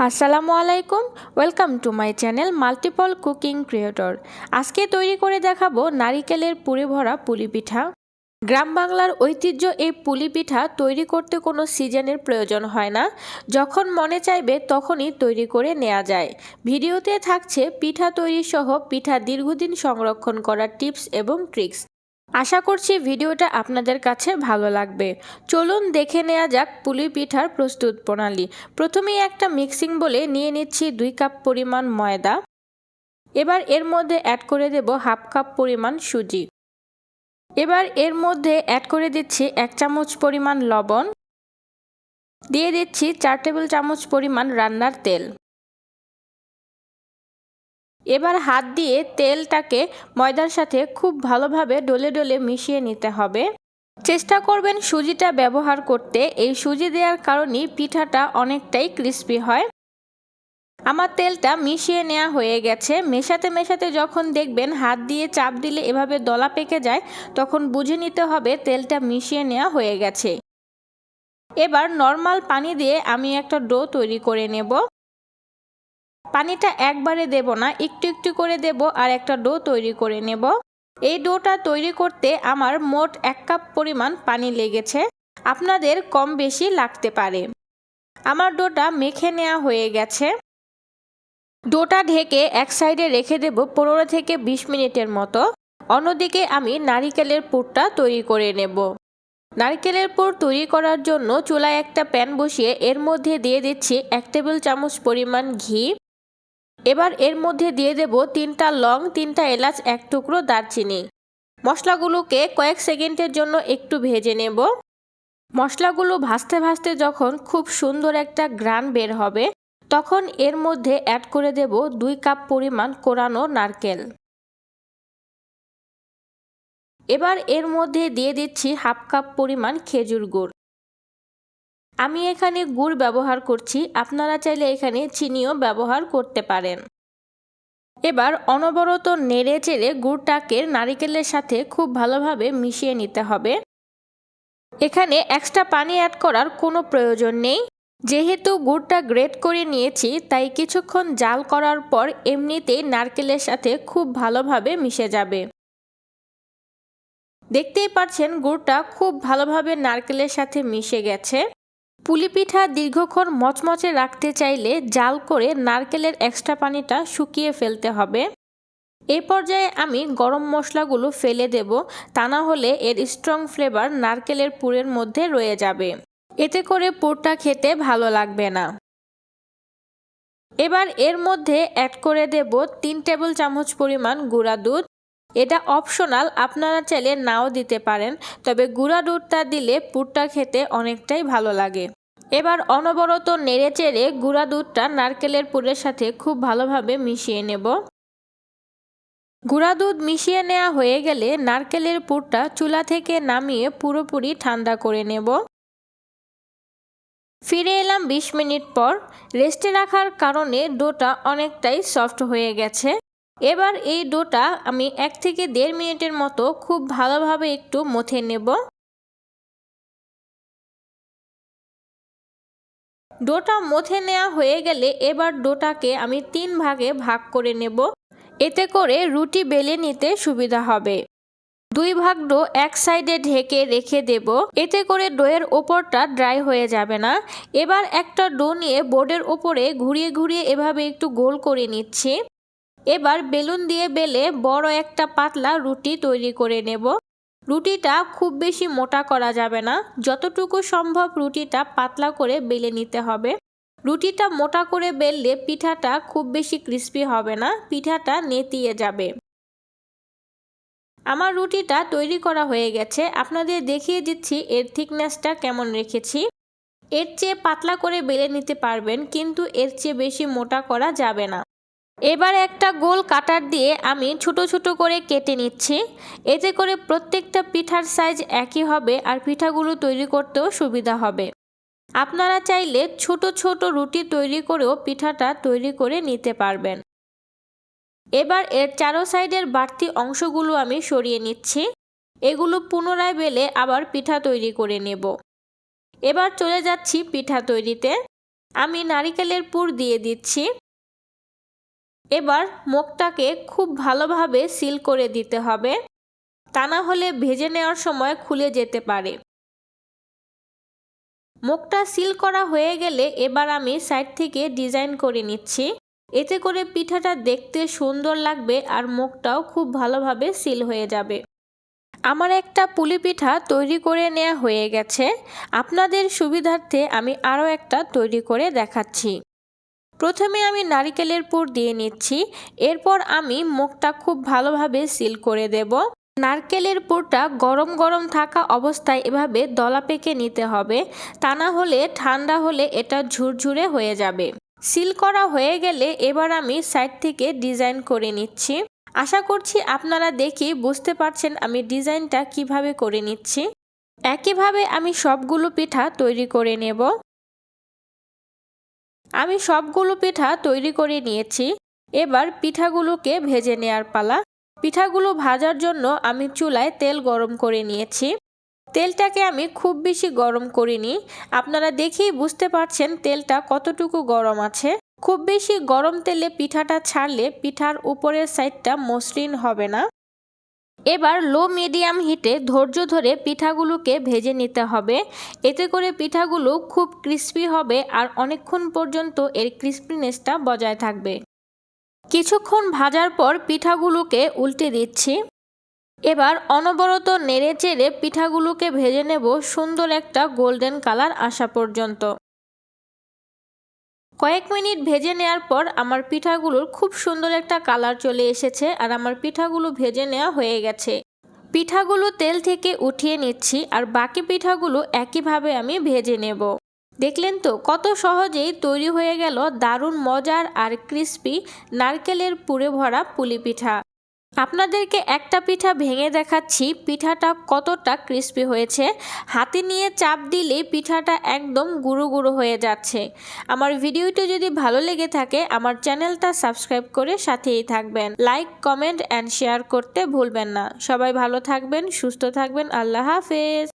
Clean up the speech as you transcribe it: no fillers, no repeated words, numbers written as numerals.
আসসালামু আলাইকুম, welcome to my channel multiple cooking creator. আজকে তৈরি করে দেখাবো নারিকেলের পুরে ভরা পুলি পিঠা। গ্রাম বাংলার ঐতিহ্য এই পুলি পিঠা তৈরি করতে কোনো সিজনের প্রয়োজন হয় না, যখন মনে চাইবে তখনই তৈরি করে নেওয়া যায়। ভিডিওতে থাকছে পিঠা তৈরি সহ পিঠা দীর্ঘদিন সংরক্ষণ করার টিপস এবং ট্রিক্স। আশা করছি ভিডিওটা আপনাদের কাছে ভালো লাগবে। চলুন দেখে নেওয়া যাক পুলি পিঠার প্রস্তুত প্রণালী। প্রথমেই একটা মিক্সিং বলে নিয়ে নিচ্ছি 2 কাপ পরিমাণ ময়দা। এবার এর মধ্যে অ্যাড করে দেব হাফ কাপ পরিমাণ সুজি। এবার এর মধ্যে অ্যাড করে দিচ্ছি 1 চামচ পরিমাণ লবণ। দিয়ে দিচ্ছি 4 টেবিল চামচ পরিমাণ রান্নার তেল। এবার হাত দিয়ে তেলটাকে ময়দার সাথে খুব ভালোভাবে ডলে ডলে মিশিয়ে নিতে হবে। চেষ্টা করবেন সুজিটা ব্যবহার করতে, এই সুজি দেওয়ার কারণেই পিঠাটা অনেকটাই ক্রিস্পি হয়। আমার তেলটা মিশিয়ে নেওয়া হয়ে গেছে। মেশাতে মেশাতে যখন দেখবেন হাত দিয়ে চাপ দিলে এভাবে দলা পেকে যায়, তখন বুঝে নিতে হবে তেলটা মিশিয়ে নেওয়া হয়ে গেছে। এবার নর্মাল পানি দিয়ে আমি একটা ডো তৈরি করে নেব। পানিটা একবারে দেব না, একটু একটু করে দেব আর একটা ডো তৈরি করে নেব। এই ডোটা তৈরি করতে আমার মোট 1 কাপ পরিমাণ পানি লেগেছে, আপনাদের কম বেশি লাগতে পারে। আমার ডোটা মেখে নেওয়া হয়ে গেছে। ডোটা ঢেকে এক সাইডে রেখে দেব 15 থেকে 20 মিনিটের মতো। অন্যদিকে আমি নারিকেলের পুরটা তৈরি করে নেব। নারকেলের পুর তৈরি করার জন্য চুলায় একটা প্যান বসিয়ে এর মধ্যে দিয়ে দিচ্ছি 1 টেবিল চামচ পরিমাণ ঘি। এবার এর মধ্যে দিয়ে দেব 3টা লং, 3টা এলাচ, 1 টুকরো দারচিনি। মশলাগুলোকে কয়েক সেকেন্ডের জন্য একটু ভেজে নেব। মশলাগুলো ভাজতে ভাজতে যখন খুব সুন্দর একটা ঘ্রাণ বের হবে, তখন এর মধ্যে অ্যাড করে দেব 2 কাপ পরিমাণ কোরানো নারকেল। এবার এর মধ্যে দিয়ে দিচ্ছি হাফ কাপ পরিমাণ খেজুর গুড়। আমি এখানে গুড় ব্যবহার করছি, আপনারা চাইলে এখানে চিনিও ব্যবহার করতে পারেন। এবার অনবরত নেড়ে চেড়ে গুড়টাকে নারিকেলের সাথে খুব ভালোভাবে মিশিয়ে নিতে হবে। এখানে এক্সট্রা পানি অ্যাড করার কোনো প্রয়োজন নেই। যেহেতু গুড়টা গ্রেট করে নিয়েছি, তাই কিছুক্ষণ জাল করার পর এমনিতেই নারকেলের সাথে খুব ভালোভাবে মিশে যাবে। দেখতেই পাচ্ছেন গুড়টা খুব ভালোভাবে নারকেলের সাথে মিশে গেছে। পুলি পিঠা দীর্ঘক্ষণ মচমচে রাখতে চাইলে জাল করে নারকেলের এক্সট্রা পানিটা শুকিয়ে ফেলতে হবে। এই পর্যায়ে আমি গরম মশলাগুলো ফেলে দেব, তা না হলে এর স্ট্রং ফ্লেভার নারকেলের পুরের মধ্যে রয়ে যাবে। এতে করে পুরটা খেতে ভালো লাগবে না। এবার এর মধ্যে অ্যাড করে দেব 3 টেবিল চামচ পরিমাণ গুঁড়া দুধ। এটা অপশনাল, আপনারা চাইলে নাও দিতে পারেন, তবে গুঁড়া দুধটা দিলে পুরটা খেতে অনেকটাই ভালো লাগে। এবার অনবরত নেড়ে চেড়ে গুঁড়া দুধটা নারকেলের পুরের সাথে খুব ভালোভাবে মিশিয়ে নেব। গুঁড়া দুধ মিশিয়ে নেওয়া হয়ে গেলে নারকেলের পুরটা চুলা থেকে নামিয়ে পুরোপুরি ঠান্ডা করে নেব। ফিরে এলাম 20 মিনিট পর। রেস্টে রাখার কারণে ডোটা অনেকটাই সফট হয়ে গেছে। এবার এই ডোটা আমি 1 থেকে 1.5 মিনিটের মতো খুব ভালোভাবে একটু মথে নেব। ডোটা মথে নেওয়া হয়ে গেলে এবার ডোটাকে আমি 3 ভাগে ভাগ করে নেব। এতে করে রুটি বেলে নিতে সুবিধা হবে। 2 ভাগ ডো এক সাইডে ঢেকে রেখে দেব, এতে করে ডোয়ের ওপরটা ড্রাই হয়ে যাবে না। এবার একটা ডো নিয়ে বোর্ডের ওপরে ঘুরিয়ে ঘুরিয়ে এভাবে একটু গোল করে নিচ্ছি। এবার বেলুন দিয়ে বেলে বড় একটা পাতলা রুটি তৈরি করে নেব। রুটিটা খুব বেশি মোটা করা যাবে না, যতটুকু সম্ভব রুটিটা পাতলা করে বেলে নিতে হবে। রুটিটা মোটা করে বেললে পিঠাটা খুব বেশি ক্রিস্পি হবে না, পিঠাটা নেতিয়ে যাবে। আমার রুটিটা তৈরি করা হয়ে গেছে, আপনাদের দেখিয়ে দিচ্ছি এর থিকনেসটা কেমন রেখেছি। এর চেয়ে পাতলা করে বেলে নিতে পারবেন, কিন্তু এর চেয়ে বেশি মোটা করা যাবে না। এবার একটা গোল কাটার দিয়ে আমি ছোট ছোট করে কেটে নিচ্ছি। এতে করে প্রত্যেকটা পিঠার সাইজ একই হবে আর পিঠাগুলো তৈরি করতেও সুবিধা হবে। আপনারা চাইলে ছোট ছোট রুটি তৈরি করেও পিঠাটা তৈরি করে নিতে পারবেন। এবার এর চারো সাইডের বাড়তি অংশগুলো আমি সরিয়ে নিচ্ছি। এগুলো পুনরায় বেলে আবার পিঠা তৈরি করে নেব। এবার চলে যাচ্ছি পিঠা তৈরিতে। আমি নারিকেলের পুর দিয়ে দিচ্ছি। এবার মুখটাকে খুব ভালোভাবে সিল করে দিতে হবে, তা না হলে ভেজে নেওয়ার সময় খুলে যেতে পারে। মুখটা সিল করা হয়ে গেলে এবার আমি সাইড থেকে ডিজাইন করে নিচ্ছি। এতে করে পিঠাটা দেখতে সুন্দর লাগবে আর মুখটাও খুব ভালোভাবে সিল হয়ে যাবে। আমার একটা পুলি পিঠা তৈরি করে নেওয়া হয়ে গেছে। আপনাদের সুবিধার্থে আমি আরও একটা তৈরি করে দেখাচ্ছি। প্রথমে আমি নারিকেলের পুর দিয়ে নিচ্ছি, এরপর আমি মুখটা খুব ভালোভাবে সিল করে দেব। নারকেলের পুরটা গরম গরম থাকা অবস্থায় এভাবে দলা পেকে নিতে হবে, তা না হলে ঠান্ডা হলে এটা ঝুরঝুরে হয়ে যাবে। সিল করা হয়ে গেলে এবার আমি সাইড থেকে ডিজাইন করে নিচ্ছি। আশা করছি আপনারা দেখি বুঝতে পারছেন আমি ডিজাইনটা কিভাবে করে নিচ্ছি। একইভাবে আমি সবগুলো পিঠা তৈরি করে নেব। আমি সবগুলো পিঠা তৈরি করে নিয়েছি। এবার পিঠাগুলোকে ভেজে নেওয়ার পালা। পিঠাগুলো ভাজার জন্য আমি চুলায় তেল গরম করে নিয়েছি। তেলটাকে আমি খুব বেশি গরম করিনি, আপনারা দেখেই বুঝতে পারছেন তেলটা কতটুকু গরম আছে। খুব বেশি গরম তেলে পিঠাটা ছাড়লে পিঠার উপরের সাইডটা মসৃণ হবে না। এবার লো মিডিয়াম হিটে ধৈর্য ধরে পিঠাগুলোকে ভেজে নিতে হবে। এতে করে পিঠাগুলো খুব ক্রিস্পি হবে আর অনেকক্ষণ পর্যন্ত এর ক্রিস্পিনেসটা বজায় থাকবে। কিছুক্ষণ ভাজার পর পিঠাগুলোকে উল্টে দিচ্ছি। এবার অনবরত নেড়ে চেড়ে পিঠাগুলোকে ভেজে নেব সুন্দর একটা গোল্ডেন কালার আসা পর্যন্ত। কয়েক মিনিট ভেজে নেওয়ার পর আমার পিঠাগুলোর খুব সুন্দর একটা কালার চলে এসেছে আর আমার পিঠাগুলো ভেজে নেওয়া হয়ে গেছে। পিঠাগুলো তেল থেকে উঠিয়ে নিচ্ছি আর বাকি পিঠাগুলো একইভাবে আমি ভেজে নেব। দেখলেন তো কত সহজেই তৈরি হয়ে গেল দারুণ মজার আর ক্রিস্পি নারকেলের পুরে ভরা পুলি পিঠা। আপনাদেরকে একটা পিঠা ভেঙে দেখাচ্ছি পিঠাটা কতটা ক্রিস্পি হয়েছে। হাতে নিয়ে চাপ দিলেই পিঠাটা একদম গুঁড়ো গুঁড়ো হয়ে যাচ্ছে। আমার ভিডিওটি যদি ভালো লেগে থাকে আমার চ্যানেলটা সাবস্ক্রাইব করে সাথেই থাকবেন। লাইক, কমেন্ট অ্যান্ড শেয়ার করতে ভুলবেন না। সবাই ভালো থাকবেন, সুস্থ থাকবেন। আল্লাহ হাফেজ।